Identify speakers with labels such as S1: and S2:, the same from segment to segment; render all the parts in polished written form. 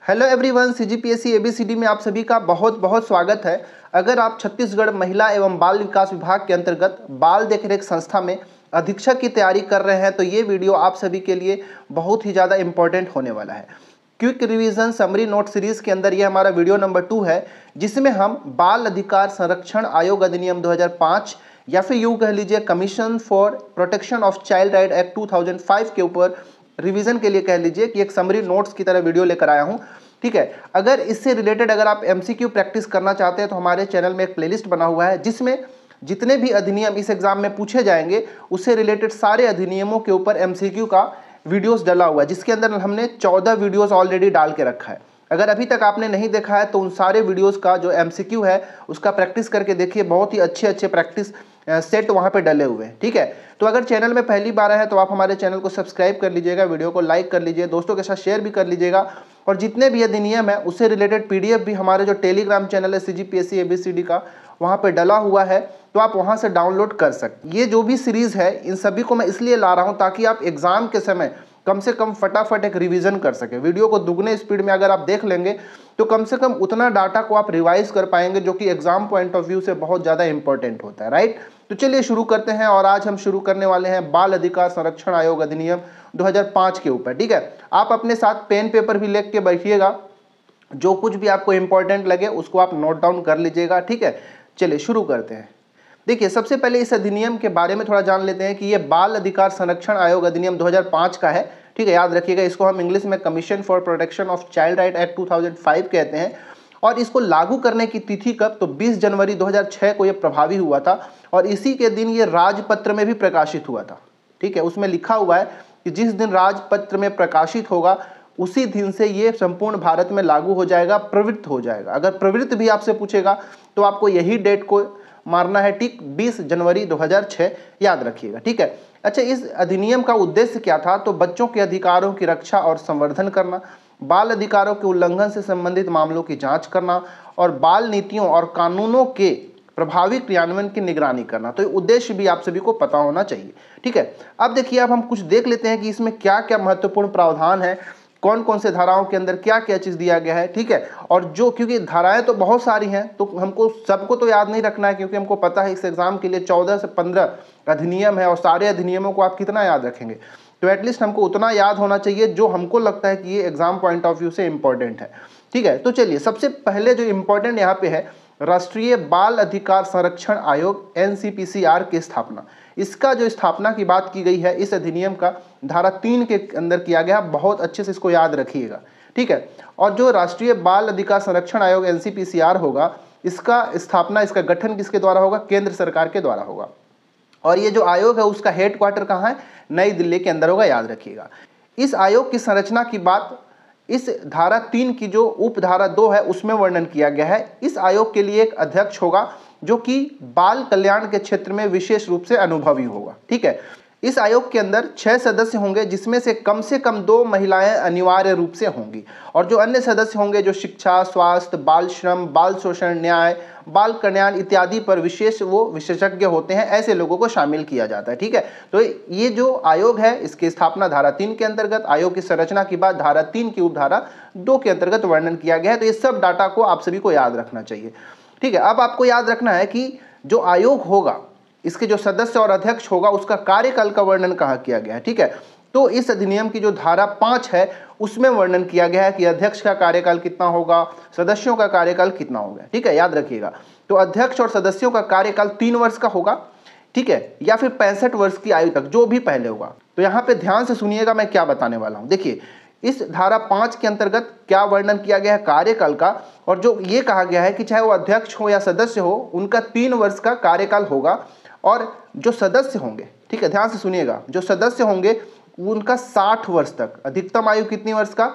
S1: Hello everyone, CGPSC ABCD में आप सभी का बहुत बहुत स्वागत है। अगर आप छत्तीसगढ़ महिला एवं बाल विकास विभाग के अंतर्गत बाल देखरेख संस्था में अधीक्षक की तैयारी कर रहे हैं तो ये वीडियो आप सभी के लिए बहुत ही ज़्यादा इम्पोर्टेंट होने वाला है। Quick revision summary note series के अंदर ये हमारा वीडियो नंबर 2 है, जिसमें हम बाल अधिकार संरक्षण आयोग अधिनियम 2005 या फिर यूँ कह लीजिए commission for protection of child right act 2005 के ऊपर रिवीजन के लिए कह लीजिए कि एक समरी नोट्स की तरह वीडियो लेकर आया हूं। ठीक है, अगर इससे रिलेटेड अगर आप एमसीक्यू प्रैक्टिस करना चाहते हैं तो हमारे चैनल में एक प्लेलिस्ट बना हुआ है, जिसमें जितने भी अधिनियम इस एग्जाम में पूछे जाएंगे उससे रिलेटेड सारे अधिनियमों के ऊपर एमसीक्यू का वीडियोस डला हुआ है, जिसके अंदर हमने 14 वीडियोस ऑलरेडी डाल के रखा है। अगर अभी तक आपने नहीं देखा है तो उन सारे वीडियोस का जो एमसीक्यू है उसका प्रैक्टिस करके देखिए, बहुत ही अच्छे प्रैक्टिस सेट वहाँ पे डले हुए हैं। ठीक है, तो अगर चैनल में पहली बार आए हैं तो आप हमारे चैनल को सब्सक्राइब कर लीजिएगा, वीडियो को लाइक कर लीजिए, दोस्तों के साथ शेयर भी कर लीजिएगा, और जितने भी अधिनियम है उससे रिलेटेड पीडीएफ भी हमारे जो टेलीग्राम चैनल है सीजीपीएससी एबीसीडी का वहाँ पे डला हुआ है, तो आप वहाँ से डाउनलोड कर सकते। ये जो भी सीरीज़ है इन सभी को मैं इसलिए ला रहा हूँ ताकि आप एग्ज़ाम के समय कम से कम फटाफट एक रिवीजन कर सके। वीडियो को दुगने स्पीड में अगर आप देख लेंगे तो कम से कम उतना डाटा को आप रिवाइज कर पाएंगे, जो कि एग्जाम पॉइंट ऑफ व्यू से बहुत ज़्यादा इंपॉर्टेंट होता है। राइट, तो चलिए शुरू करते हैं। और आज हम शुरू करने वाले हैं बाल अधिकार संरक्षण आयोग अधिनियम 2005 के ऊपर। ठीक है, आप अपने साथ पेन पेपर भी लेके के बैठिएगा, जो कुछ भी आपको इंपॉर्टेंट लगे उसको आप नोट डाउन कर लीजिएगा। ठीक है, चलिए शुरू करते हैं। देखिए, सबसे पहले इस अधिनियम के बारे में थोड़ा जान लेते हैं कि ये बाल अधिकार संरक्षण आयोग अधिनियम 2005 का है। ठीक है, याद रखिएगा, इसको हम इंग्लिश में commission for protection of child right act 2005 कहते हैं। और इसको लागू करने की तिथि कब, तो 20 जनवरी 2006 को ये प्रभावी हुआ था, और इसी के दिन ये राजपत्र में भी प्रकाशित हुआ था। ठीक है, उसमें लिखा हुआ है कि जिस दिन राजपत्र में प्रकाशित होगा उसी दिन से ये संपूर्ण भारत में लागू हो जाएगा, प्रवृत्त हो जाएगा। अगर प्रवृत्त भी आपसे पूछेगा तो आपको यही डेट को मारना है, ठीक 20 जनवरी 2006, याद रखिएगा। ठीक है, अच्छा, इस अधिनियम का उद्देश्य क्या था, तो बच्चों के अधिकारों की रक्षा और संवर्धन करना, बाल अधिकारों के उल्लंघन से संबंधित मामलों की जांच करना, और बाल नीतियों और कानूनों के प्रभावी क्रियान्वयन की निगरानी करना। तो ये उद्देश्य भी आप सभी को पता होना चाहिए। ठीक है, अब देखिए, अब हम कुछ देख लेते हैं कि इसमें क्या क्या महत्वपूर्ण प्रावधान है, कौन कौन से धाराओं के अंदर क्या क्या चीज़ दिया गया है। ठीक है, और जो क्योंकि धाराएं तो बहुत सारी हैं तो हमको सबको तो याद नहीं रखना है, क्योंकि हमको पता है इस एग्जाम के लिए 14 से 15 अधिनियम है, और सारे अधिनियमों को आप कितना याद रखेंगे, तो एटलीस्ट हमको उतना याद होना चाहिए जो हमको लगता है कि ये एग्जाम पॉइंट ऑफ व्यू से इंपॉर्टेंट है। ठीक है, तो चलिए, सबसे पहले जो इंपॉर्टेंट यहाँ पे है, राष्ट्रीय बाल अधिकार संरक्षण आयोग एनसीपीसीआर की स्थापना। इसका जो स्थापना की बात की गई है इस अधिनियम का धारा 3 के अंदर किया गया, बहुत अच्छे से इसको याद रखिएगा। ठीक है, और जो राष्ट्रीय बाल अधिकार संरक्षण आयोग एनसीपीसीआर होगा, इसका स्थापना, इसका गठन किसके द्वारा होगा, केंद्र सरकार के द्वारा होगा। और ये जो आयोग है उसका हेडक्वार्टर कहाँ है, नई दिल्ली के अंदर होगा, याद रखिएगा। इस आयोग की संरचना की बात इस धारा 3 की जो उपधारा 2 है उसमें वर्णन किया गया है। इस आयोग के लिए एक अध्यक्ष होगा जो कि बाल कल्याण के क्षेत्र में विशेष रूप से अनुभवी होगा। ठीक है, इस आयोग के अंदर 6 सदस्य होंगे, जिसमें से कम 2 महिलाएं अनिवार्य रूप से होंगी, और जो अन्य सदस्य होंगे जो शिक्षा, स्वास्थ्य, बाल श्रम, बाल शोषण, न्याय, बाल कल्याण इत्यादि पर वो विशेषज्ञ होते हैं, ऐसे लोगों को शामिल किया जाता है। ठीक है, तो ये जो आयोग है इसकी स्थापना धारा 3 के अंतर्गत, आयोग की संरचना की बात धारा 3 की उपधारा 2 के अंतर्गत वर्णन किया गया है। तो ये सब डाटा को आप सभी को याद रखना चाहिए। ठीक है, अब आपको याद रखना है कि जो आयोग होगा, इसके जो सदस्य और अध्यक्ष होगा, उसका कार्यकाल का वर्णन कहाँ किया गया है। ठीक है, तो इस अधिनियम की जो धारा 5 है उसमें वर्णन किया गया है कि अध्यक्ष का कार्यकाल कितना होगा, सदस्यों का कार्यकाल कितना होगा। ठीक है, याद रखिएगा। तो अध्यक्ष और सदस्यों का कार्यकाल 3 वर्ष का होगा। ठीक है, या फिर 65 वर्ष की आयु तक, जो भी पहले होगा। तो यहाँ पे ध्यान से सुनिएगा मैं क्या बताने वाला हूँ। देखिए, इस धारा 5 के अंतर्गत क्या वर्णन किया गया है कार्यकाल का, और जो ये कहा गया है कि चाहे वो अध्यक्ष हो या सदस्य हो, उनका 3 वर्ष का कार्यकाल होगा, और जो सदस्य होंगे, ठीक है, ध्यान से सुनिएगा, जो सदस्य होंगे उनका 60 वर्ष तक, अधिकतम आयु कितनी वर्ष का,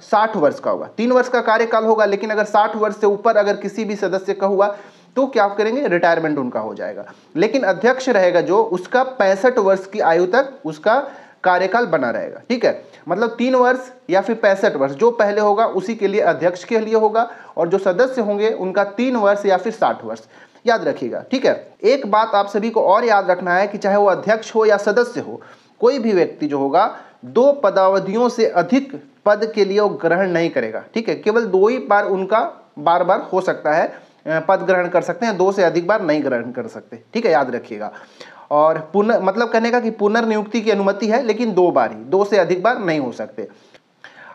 S1: 60 वर्ष का होगा। 3 वर्ष का कार्यकाल होगा, लेकिन अगर 60 वर्ष से ऊपर अगर किसी भी सदस्य का हुआ तो क्या करेंगे, रिटायरमेंट उनका हो जाएगा। लेकिन अध्यक्ष रहेगा जो, उसका 65 वर्ष की आयु तक उसका कार्यकाल बना रहेगा। ठीक है, मतलब 3 वर्ष या फिर 65 वर्ष, जो पहले होगा उसी के लिए अध्यक्ष के लिए होगा, और जो सदस्य होंगे उनका 3 वर्ष या फिर 60 वर्ष, याद रखिएगा। ठीक है, एक बात आप सभी को और याद रखना है कि चाहे वो अध्यक्ष हो या सदस्य हो, कोई भी व्यक्ति जो होगा 2 पदावधियों से अधिक पद के लिए वो ग्रहण नहीं करेगा। ठीक है, केवल 2 ही बार उनका बार बार हो सकता है, पद ग्रहण कर सकते हैं, 2 से अधिक बार नहीं ग्रहण कर सकते। ठीक है, याद रखिएगा। और मतलब कहने का कि पुनर्नियुक्ति की अनुमति है, लेकिन 2 बार ही, 2 से अधिक बार नहीं हो सकते।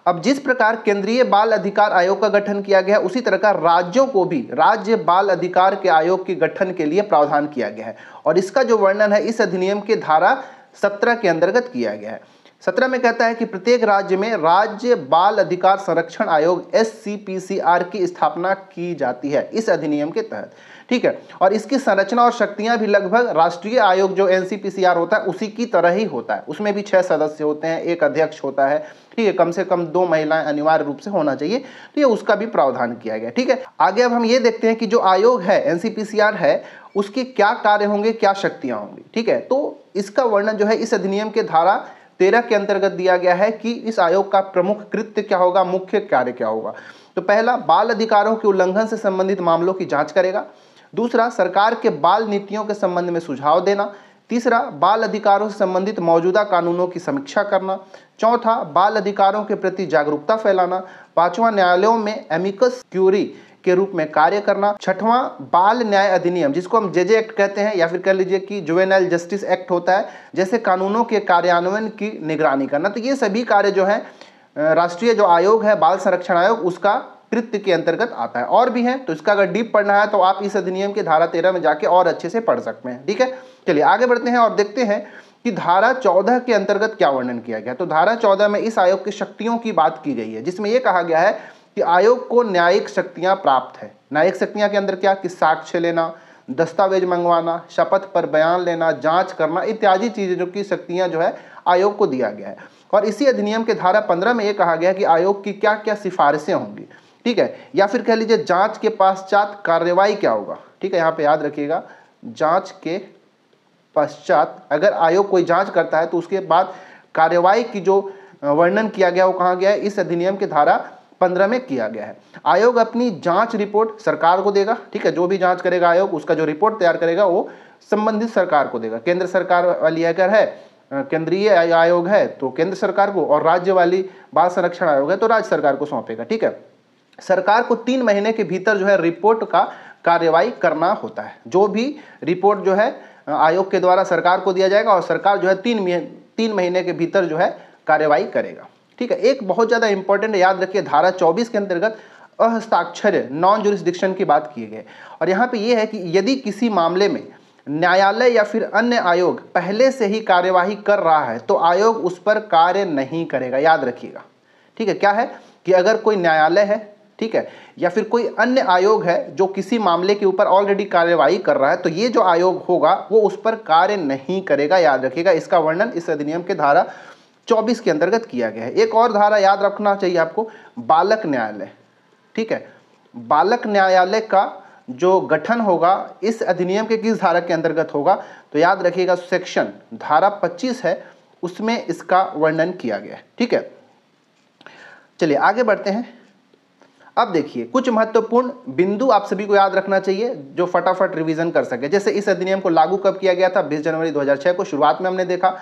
S1: अब जिस प्रकार केंद्रीय बाल अधिकार आयोग का गठन किया गया है, उसी तरह का राज्यों को भी राज्य बाल अधिकार के आयोग के गठन के लिए प्रावधान किया गया है। और इसका जो वर्णन है इस अधिनियम के धारा 17 के अंतर्गत किया गया है। 17 में कहता है कि प्रत्येक राज्य में राज्य बाल अधिकार संरक्षण आयोग SCPCR की स्थापना की जाती है इस अधिनियम के तहत। ठीक है, और इसकी संरचना और शक्तियां भी लगभग राष्ट्रीय आयोग जो NCPCR होता है उसी की तरह ही होता है। उसमें भी 6 सदस्य होते हैं, 1 अध्यक्ष होता है। ठीक है, कम से कम 2 महिलाएं अनिवार्य रूप से होना चाहिए, तो ये उसका भी प्रावधान किया गया। ठीक है, आगे अब हम ये देखते हैं कि जो आयोग है NCPCR है उसके क्या कार्य होंगे, क्या शक्तियां होंगी। ठीक है, तो इसका वर्णन जो है इस अधिनियम के धारा 13 के अंतर्गत दिया गया है कि इस आयोग का प्रमुख कृत्य क्या होगा, मुख्य कार्य क्या होगा। तो पहला, बाल अधिकारों के उल्लंघन से संबंधित मामलों की जांच करेगा। दूसरा, सरकार के बाल नीतियों के संबंध में सुझाव देना। तीसरा, बाल अधिकारों से संबंधित मौजूदा कानूनों की समीक्षा करना। चौथा, बाल अधिकारों के प्रति जागरूकता फैलाना। पांचवा, न्यायालयों में एमिकस क्यूरी के रूप में कार्य करना। छठवां, बाल न्याय अधिनियम जिसको हम जेजे एक्ट कहते हैं या फिर कह लीजिए कि जुवेनाइल जस्टिस एक्ट होता है, जैसे कानूनों के कार्यान्वयन की निगरानी करना। तो ये सभी कार्य जो है राष्ट्रीय जो आयोग है बाल संरक्षण आयोग उसका कृत्य के अंतर्गत आता है। और भी है, तो इसका अगर डीप पढ़ना है तो आप इस अधिनियम की धारा 13 में जाके और अच्छे से पढ़ सकते हैं। ठीक है, चलिए आगे बढ़ते हैं और देखते हैं कि धारा 14 के अंतर्गत क्या वर्णन किया गया। तो धारा 14 में इस आयोग की शक्तियों की बात की गई है, जिसमें यह कहा गया है कि आयोग को न्यायिक शक्तियां प्राप्त है। न्यायिक शक्तियां के अंदर क्या कि साक्ष्य लेना, दस्तावेज मंगवाना, शपथ पर बयान लेना, जांच करना इत्यादि चीजों की शक्तियां जो है आयोग को दिया गया है। और इसी अधिनियम के धारा 15 में यह कहा गया कि आयोग की क्या क्या सिफारिशें होंगी। ठीक है, या फिर कह लीजिए जांच के पश्चात कार्रवाई क्या होगा। ठीक है, यहाँ पे याद रखिएगा, जांच के पश्चात अगर आयोग कोई जांच करता है तो उसके बाद कार्रवाई की जो वर्णन किया गया वो कहाँ गया है, इस अधिनियम के धारा 15 में किया गया है। आयोग अपनी जांच रिपोर्ट सरकार को देगा। ठीक है, जो भी जांच करेगा आयोग उसका जो रिपोर्ट तैयार करेगा वो संबंधित सरकार को देगा। केंद्र सरकार वाली अगर है, केंद्रीय आयोग है तो केंद्र सरकार को, और राज्य वाली बाल संरक्षण आयोग है तो राज्य सरकार को सौंपेगा। ठीक है, सरकार को 3 महीने के भीतर जो है रिपोर्ट का कार्यवाही करना होता है। जो भी रिपोर्ट जो है आयोग के द्वारा सरकार को दिया जाएगा और सरकार जो है 3 महीने के भीतर जो है कार्यवाही करेगा। ठीक है, एक बहुत ज़्यादा इंपॉर्टेंट याद रखिए, धारा 24 के अंतर्गत अहस्ताक्षर नॉन जुरिस्डिक्शन की बात की गई। और यहाँ पे ये है कि यदि किसी मामले में न्यायालय या फिर अन्य आयोग पहले से ही कार्यवाही कर रहा है तो आयोग उस पर कार्य नहीं करेगा। याद रखिएगा। ठीक है, क्या है कि अगर कोई न्यायालय है, ठीक है, या फिर कोई अन्य आयोग है जो किसी मामले के ऊपर ऑलरेडी कार्यवाही कर रहा है तो ये जो आयोग होगा वो उस पर कार्य नहीं करेगा। याद रखिएगा, इसका वर्णन इस अधिनियम के धारा 24 के अंतर्गत किया गया है। एक और धारा याद रखना चाहिए आपको, बालक न्यायालय। ठीक है, बालक न्यायालय का जो गठन होगा इस अधिनियम के किस धारा के अंतर्गत होगा, तो याद रखिएगा सेक्शन धारा 25 है उसमें इसका वर्णन किया गया है। ठीक है, चलिए आगे बढ़ते हैं। अब देखिए कुछ महत्वपूर्ण बिंदु आप सभी को याद रखना चाहिए जो फटाफट रिवीजन कर सके। जैसे इस अधिनियम को लागू कब किया गया था, 20 जनवरी 2006 को। शुरुआत में हमने देखा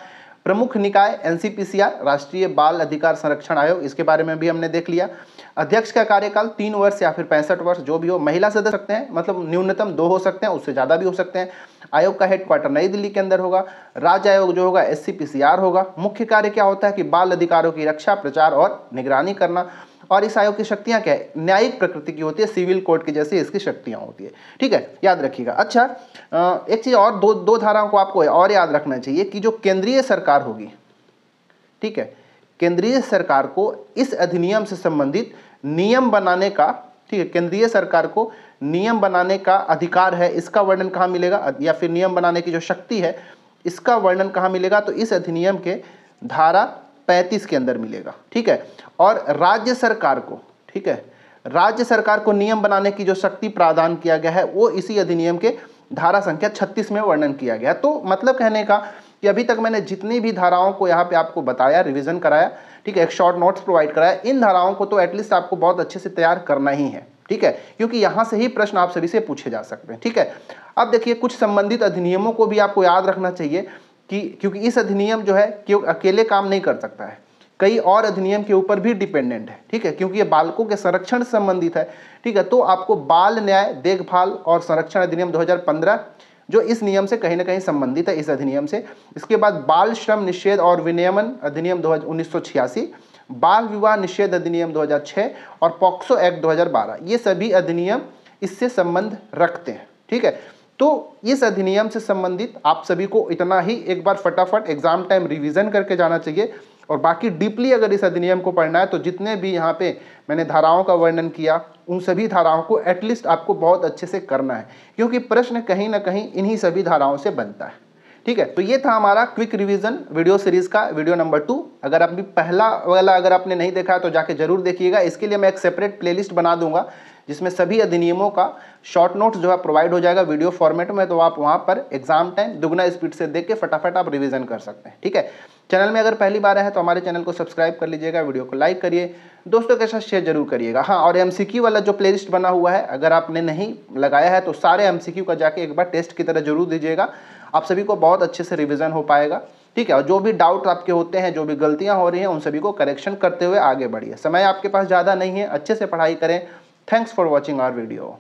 S1: प्रमुख निकाय NCPCR राष्ट्रीय बाल अधिकार संरक्षण आयोग, इसके बारे में भी हमने देख लिया। अध्यक्ष का कार्यकाल 3 वर्ष या फिर 65 वर्ष जो भी हो। महिला सदस्य सकते हैं, मतलब न्यूनतम 2 हो सकते हैं, उससे ज़्यादा भी हो सकते हैं। आयोग का हेडक्वार्टर नई दिल्ली के अंदर होगा। राज्य आयोग जो होगा SCPCR होगा। मुख्य कार्य क्या होता है कि बाल अधिकारों की रक्षा, प्रचार और निगरानी करना। और इस आयोग की शक्तियां क्या है, न्यायिक प्रकृति की होती है, सिविल कोर्ट की जैसी इसकी शक्तियां होती है। ठीक है, याद रखिएगा। अच्छा, एक चीज और, दो धाराओं को आपको और याद रखना चाहिए कि जो केंद्रीय सरकार होगी, ठीक है, केंद्रीय सरकार को इस अधिनियम से संबंधित नियम बनाने का, ठीक है, केंद्रीय सरकार को नियम बनाने का अधिकार है। इसका वर्णन कहाँ मिलेगा, या फिर नियम बनाने की जो शक्ति है इसका वर्णन कहाँ मिलेगा, तो इस अधिनियम के धारा 35 के अंदर मिलेगा। ठीक है, और राज्य सरकार को, ठीक है, राज्य सरकार को नियम बनाने की जो शक्ति प्रदान किया गया है वो इसी अधिनियम के धारा संख्या 36 में वर्णन किया गया। तो मतलब कहने का कि अभी तक मैंने जितनी भी धाराओं को यहाँ पे आपको बताया, रिवीजन कराया, ठीक है, एक शॉर्ट नोट्स प्रोवाइड कराया, इन धाराओं को तो एटलीस्ट आपको बहुत अच्छे से तैयार करना ही है। ठीक है, क्योंकि यहाँ से ही प्रश्न आप सभी से पूछे जा सकते हैं। ठीक है, अब देखिए कुछ संबंधित अधिनियमों को भी आपको याद रखना चाहिए कि क्योंकि इस अधिनियम जो है कि अकेले काम नहीं कर सकता है, कई और अधिनियम के ऊपर भी डिपेंडेंट है, ठीक है, क्योंकि ये बालकों के संरक्षण से संबंधित है, ठीक है। तो आपको बाल न्याय देखभाल और संरक्षण अधिनियम 2015 जो इस नियम से कहीं ना कहीं संबंधित है, इस अधिनियम से। इसके बाद बाल श्रम निषेध और विनियमन अधिनियम 1986, बाल विवाह निषेध अधिनियम 2006 और पॉक्सो एक्ट 2012, ये सभी अधिनियम इससे संबंध रखते हैं, ठीक है। तो इस अधिनियम से संबंधित आप सभी को इतना ही एक बार फटाफट एग्जाम टाइम रिवीजन करके जाना चाहिए, और बाकी डीपली अगर इस अधिनियम को पढ़ना है तो जितने भी यहाँ पे मैंने धाराओं का वर्णन किया उन सभी धाराओं को एटलीस्ट आपको बहुत अच्छे से करना है, क्योंकि प्रश्न कहीं ना कहीं इन्हीं सभी धाराओं से बनता है, ठीक है। तो ये था हमारा क्विक रिवीजन वीडियो सीरीज का वीडियो नंबर 2। अगर अभी पहला वाला अगर आपने नहीं देखा है तो जाके जरूर देखिएगा। इसके लिए मैं एक सेपरेट प्लेलिस्ट बना दूंगा जिसमें सभी अधिनियमों का शॉर्ट नोट्स जो है प्रोवाइड हो जाएगा वीडियो फॉर्मेट में, तो आप वहाँ पर एग्जाम टाइम दुगना स्पीड से देख के फटाफट आप रिवीजन कर सकते हैं, ठीक है। चैनल में अगर पहली बार है तो हमारे चैनल को सब्सक्राइब कर लीजिएगा, वीडियो को लाइक करिए, दोस्तों के साथ शेयर जरूर करिएगा। हाँ, और एमसीक्यू वाला जो प्लेलिस्ट बना हुआ है अगर आपने नहीं लगाया है तो सारे एमसीक्यू का जाके एक बार टेस्ट की तरह जरूर दीजिएगा, आप सभी को बहुत अच्छे से रिवीजन हो पाएगा, ठीक है। और जो भी डाउट आपके होते हैं, जो भी गलतियां हो रही हैं, उन सभी को करेक्शन करते हुए आगे बढ़िए। समय आपके पास ज़्यादा नहीं है, अच्छे से पढ़ाई करें। Thanks for watching our video.